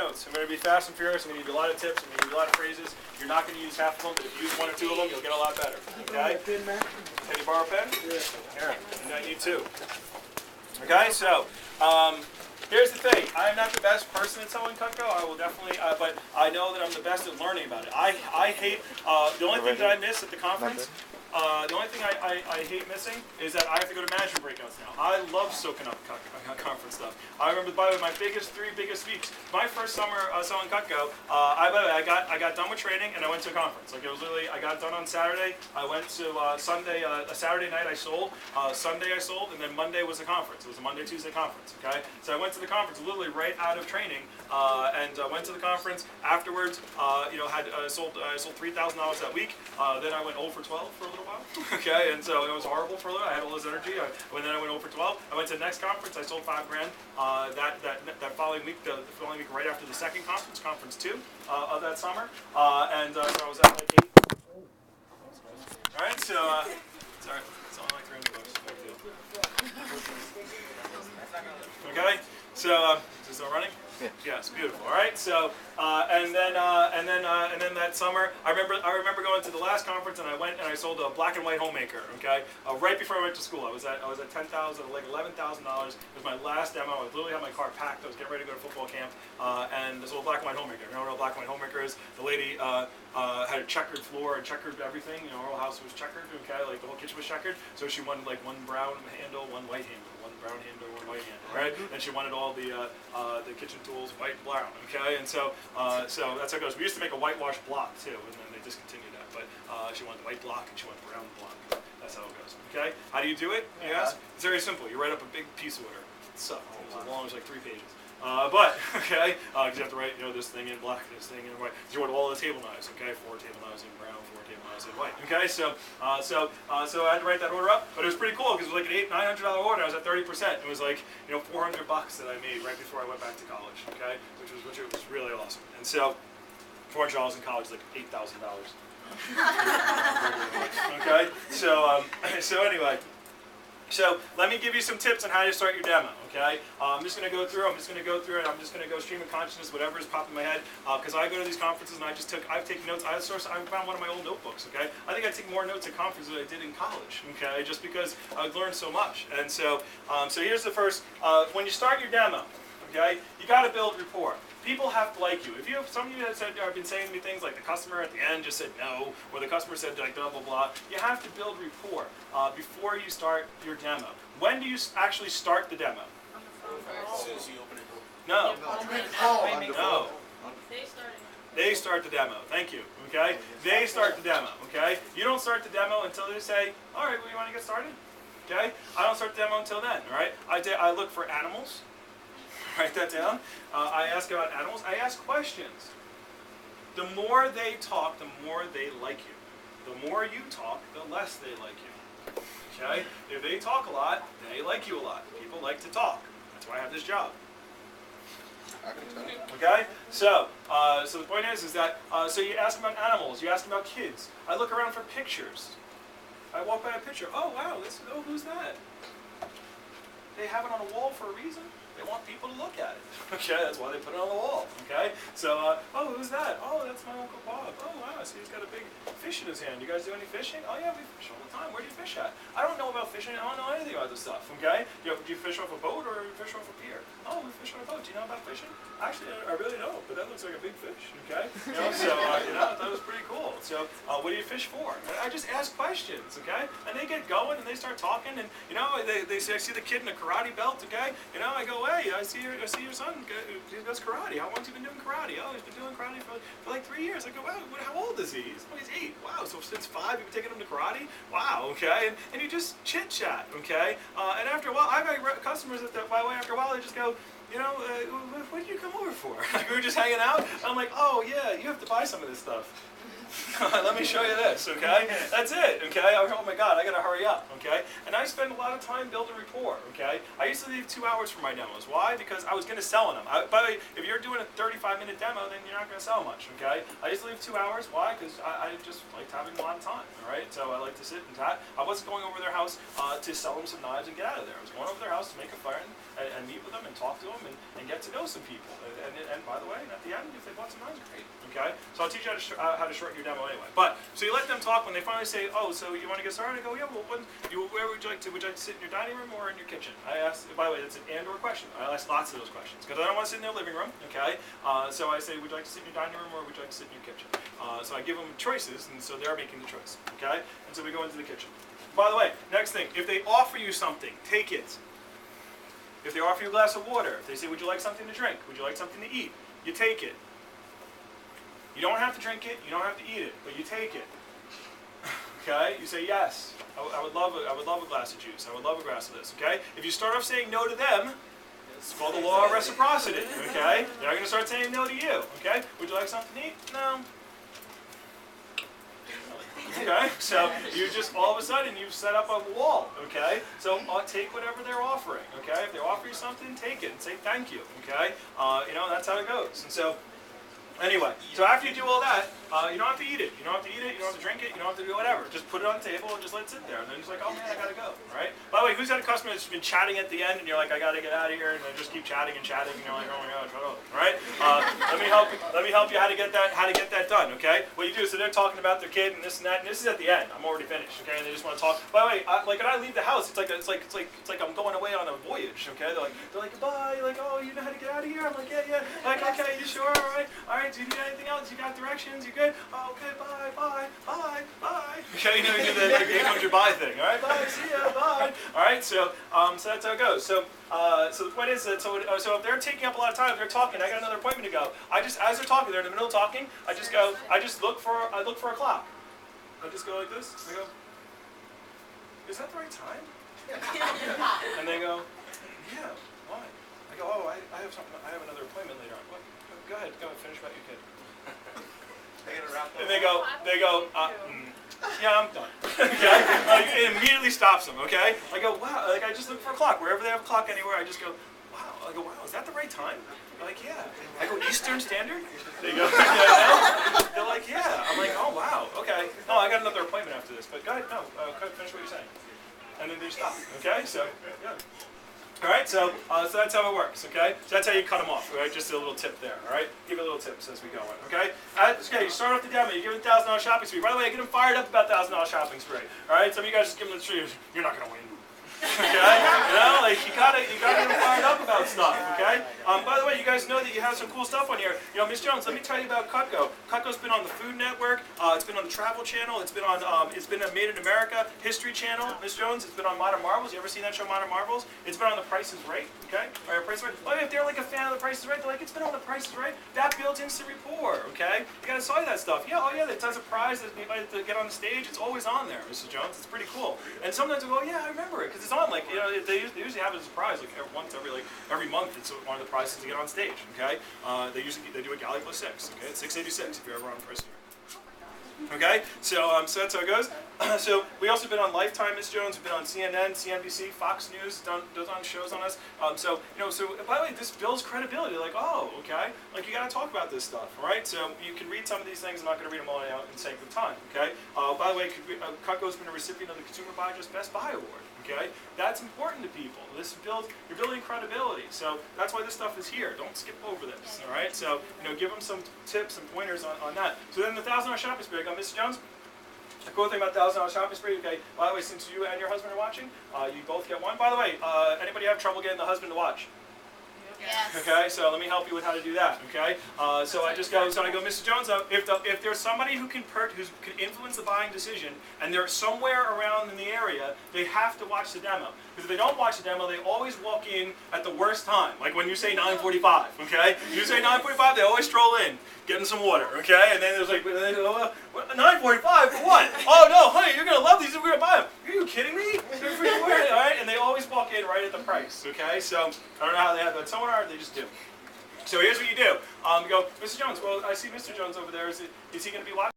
notes. I'm going to be fast and furious. I'm going to give you a lot of tips. I'm going to give you a lot of phrases. You're not going to use half of them, but if you use 1 or 2 of them, you'll get a lot better. Okay? Can you borrow a pen? Yeah. Here. And I need 2. Okay, so here's the thing. I'm not the best person at selling Cutco. I will definitely, but I know that I'm the best at learning about it. I hate, the only thing that I miss at the conference, the only thing I hate missing is that I have to go to management breakouts now. I love soaking up conference stuff. I remember, by the way, my 3 biggest weeks. My first summer selling Cutco, by the way, I got done with training and I went to a conference. Like, it was literally, I got done on Saturday. I went to Sunday, a Saturday night I sold, Sunday I sold, and then Monday was a conference. It was a Monday, Tuesday conference. Okay, so I went to the conference literally right out of training, and went to the conference. Afterwards, you know, I sold $3,000 that week. Then I went 0 for 12 for a little while. Okay, and so it was horrible for a little. I had all this energy. And then I went 0 for 12. I went to the next conference. I sold $5 grand. That following week, the following week, right after the second conference, conference 2 of that summer, and so I was at like 8. All right, so sorry, it's only like $300. Okay, so is this all running? Yeah. Yes, beautiful. All right. So and then that summer, I remember going to the last conference, and I went and I sold a black and white homemaker. Okay, right before I went to school, I was at $10,000, like $11,000. It was my last demo. I literally had my car packed. I was getting ready to go to football camp, and this little black and white homemaker. You know what a black and white homemaker is? The lady had a checkered floor and checkered everything. You know, her whole house was checkered. Okay, like the whole kitchen was checkered. So she wanted like 1 brown handle, 1 white handle. Brown handle, 1 white handle, right? And she wanted all the kitchen tools white and brown, okay? And so so that's how it goes. We used to make a whitewash block too, and then they discontinued that. But she wanted the white block and she wanted the brown block. That's how it goes, okay? How do you do it? You ask? It's very simple. You write up a big piece order. It sucks. It's as long as like 3 pages. But okay, because you have to write, you know, this thing in black, this thing in white. You want all the table knives, okay? 4 table knives in brown, 4 table knives in white. Okay, so I had to write that order up, but it was pretty cool because it was like an $900 order. I was at 30%. It was like, you know, $400 that I made right before I went back to college. Okay, which was really awesome. And so $400 in college is like $8,000. Okay, so anyway. So let me give you some tips on how to start your demo, okay? I'm just going to go through it, and I'm just going to go stream of consciousness, whatever is popping in my head, because I go to these conferences and I've taken notes. I found one of my old notebooks, okay? I think I take more notes at conferences than I did in college, okay? Just because I've learned so much. And so, so here's the first, when you start your demo, okay, you got to build rapport. People have to like you. If you have some of you that have been saying to me things like the customer at the end just said no, or the customer said like blah blah blah, you have to build rapport before you start your demo. When do you actually start the demo? As soon as you open it. No. No. They start the demo. Thank you. Okay. They start the demo. Okay. You don't start the demo until they say, all right, well, you want to get started? Okay. I don't start the demo until then. All right. I look for animals. Write that down. I ask about animals. I ask questions. The more they talk, the more they like you. The more you talk, the less they like you. Okay? If they talk a lot, they like you a lot. People like to talk. That's why I have this job. Okay? So the point is that, so you ask about animals, you ask about kids. I look around for pictures. I walk by a picture. Oh, wow, who's that? They have it on a wall for a reason. They want people to look at it. Okay, that's why they put it on the wall. Okay, so oh, who's that? Oh, that's my Uncle Bob. Oh, wow, I see he's got a big fish in his hand. You guys do any fishing? Oh yeah, we fish all the time. Where do you fish at? I don't know about fishing. I don't know anything about this stuff. Okay, do you fish off a boat or you fish off a pier? Oh, we fish on a boat. Do you know about fishing? Actually, I really don't, but that looks like a big fish. Okay, you know, so you know, that was pretty cool. So what do you fish for? I just ask questions. Okay, and they get going and they start talking, and you know, they say, I see the kid in a karate belt. Okay, you know, I go, hey, I see your son. He does karate. How long's he been doing karate? Oh, he's been doing karate for like 3 years. I go, wow, how old is he? He's 8. Wow, so since 5 you've been taking him to karate? Wow, okay. And you just chit chat, okay. And after a while, I've had customers that, by the way, after a while they just go, you know, what did you come over for? Like, we were just hanging out. I'm like, oh yeah, you have to buy some of this stuff. Let me show you this, okay? That's it, okay? Oh my God, I gotta hurry up, okay? And I spend a lot of time building rapport, okay? I used to leave 2 hours for my demos. Why? Because I was gonna sell them. By the way, if you're doing a 35-minute demo, then you're not gonna sell much, okay? I used to leave 2 hours. Why? Because I just liked having a lot of time, all right? So I like to sit and chat. I wasn't going over their house to sell them some knives and get out of there. I was going over their house to make a friend and meet with them and talk to them and get to know some people. And by the way, at the end, if they bought some knives, great. Okay, so I'll teach you how to shorten your demo anyway. But so you let them talk when they finally say, "Oh, so you want to get started?" I go, "Yeah. Well, where would you like to? Would you like to sit in your dining room or in your kitchen?" I ask. By the way, that's an and/or question. I ask lots of those questions because I don't want to sit in their living room. Okay, so I say, "Would you like to sit in your dining room or would you like to sit in your kitchen?" So I give them choices, and so they're making the choice. Okay, and so we go into the kitchen. By the way, next thing, if they offer you something, take it. If they offer you a glass of water, if they say, "Would you like something to drink? Would you like something to eat?" You take it. You don't have to drink it, you don't have to eat it, but you take it. Okay? You say yes. I would love a glass of juice. I would love a glass of this. Okay? If you start off saying no to them, it's called the law of reciprocity. Okay? They're going to start saying no to you. Okay? Would you like something to eat? No. Okay? So you just all of a sudden you've set up a wall. Okay? So take whatever they're offering. Okay? If they offer you something, take it and say thank you. Okay? That's how it goes. And so. Anyway, so after you do all that, you don't have to eat it. You don't have to eat it, you don't have to drink it, you don't have to do whatever. Just put it on the table and just let it sit there. And then it's like, oh man, I gotta go, right? By the way, who's had a customer that's been chatting at the end and you're like, I gotta get out of here, and they just keep chatting and chatting, and you're like, oh my god, shut up, right? Let me help you how to get that done, okay? What you do is, so they're talking about their kid and this and that, and this is at the end. I'm already finished, okay? And they just want to talk. By the way, when I leave the house, it's like I'm going away on a voyage, okay? They're like, goodbye, you're like, oh, you know how to get out of here? I'm like, yeah. Like, okay, you sure? All right, do you need anything else? You got directions? You good? Oh, okay, bye. Okay, you do the here comes your bye thing. All right, bye, see ya, bye. All right, so that's how it goes. So the point is that so if they're taking up a lot of time, they're talking. I got another appointment to go. As they're talking, they're in the middle of talking. I look for a clock. I just go like this. I go, is that the right time? And they go, yeah. Why? I go, oh, I have something. I have another appointment later on. What? Go ahead, finish about your kid. And they go, yeah, I'm done. Okay? It immediately stops them, okay? I go, wow, I just look for a clock. Wherever they have a clock anywhere, I just go, wow. I go, wow, is that the right time? They're like, yeah. I go, Eastern Standard? They go, they're like, yeah. I'm like, oh, wow, okay. No, I got another appointment after this, but go ahead, go ahead, finish what you're saying. And then they stop, okay? So, yeah. All right, so that's how it works, okay? So that's how you cut them off, right? Just a little tip there, all right? Give you a little tips as we go on, okay? Okay, you start off the demo, you give them $1,000 shopping spree. By the way, I get them fired up about $1,000 shopping spree, all right? Some of you guys just give them the tree, you're not going to win. Okay? You gotta get them fired up about stuff, okay? By the way, you guys know that you have some cool stuff on here. Miss Jones, let me tell you about Cutco. Cutco's been on the Food Network, it's been on the Travel Channel, it's been a Made in America History Channel, Miss Jones, it's been on Modern Marvels. You ever seen that show, Modern Marvels? It's been on The Price is Right, okay? Or Price is Right. Oh, if they're like a fan of The Price is Right, they're like, it's been on The Price is Right. That builds instant rapport, okay? You gotta saw that stuff. Yeah, oh yeah, that does a prize that anybody to get on the stage. It's always on there, Mrs. Jones. It's pretty cool. And sometimes we go, yeah, I remember it, because it's on, they usually have it as a prize, every month. It's one of the prizes to get on stage. Okay, they do a galley plus 6. Okay, it's $6.86 if you're ever on a price. Okay, so that's how it goes. So we also been on Lifetime, Miss Jones. We've been on CNN, CNBC, Fox News, does on shows on us. So by the way, this builds credibility. Like, oh, okay, you got to talk about this stuff, all right? So you can read some of these things. I'm not going to read them all out in sake of time. Okay. By the way, Cutco's been a recipient of the Consumer Digest Best Buy Award. Okay, that's important to people. You're building credibility. So that's why this stuff is here. Don't skip over this. All right. So give them some tips and pointers on that. So then the $1,000 shopping spree. I got Mrs. Jones. The cool thing about $1,000 shopping spree. Okay. By the way, since you and your husband are watching, you both get one. By the way, anybody have trouble getting the husband to watch? Yes. Okay, so let me help you with how to do that. Okay, so I go, Mrs. Jones. If there's somebody who can influence the buying decision, and they're somewhere around in the area, they have to watch the demo. Because if they don't watch the demo, they always walk in at the worst time. Like when you say 9:45. Okay, you say 9:45, they always stroll in, getting some water. Okay, and then there's like, 9:45 for what? Oh no, honey, you're gonna love these. We're gonna buy them. Are you kidding me? All right, and they always walk in right at the price. Okay, so I don't know how they have that. Someone they just do. So here's what you do. You go, Mr. Jones. Well, I see Mr. Jones over there. Is he going to be watching?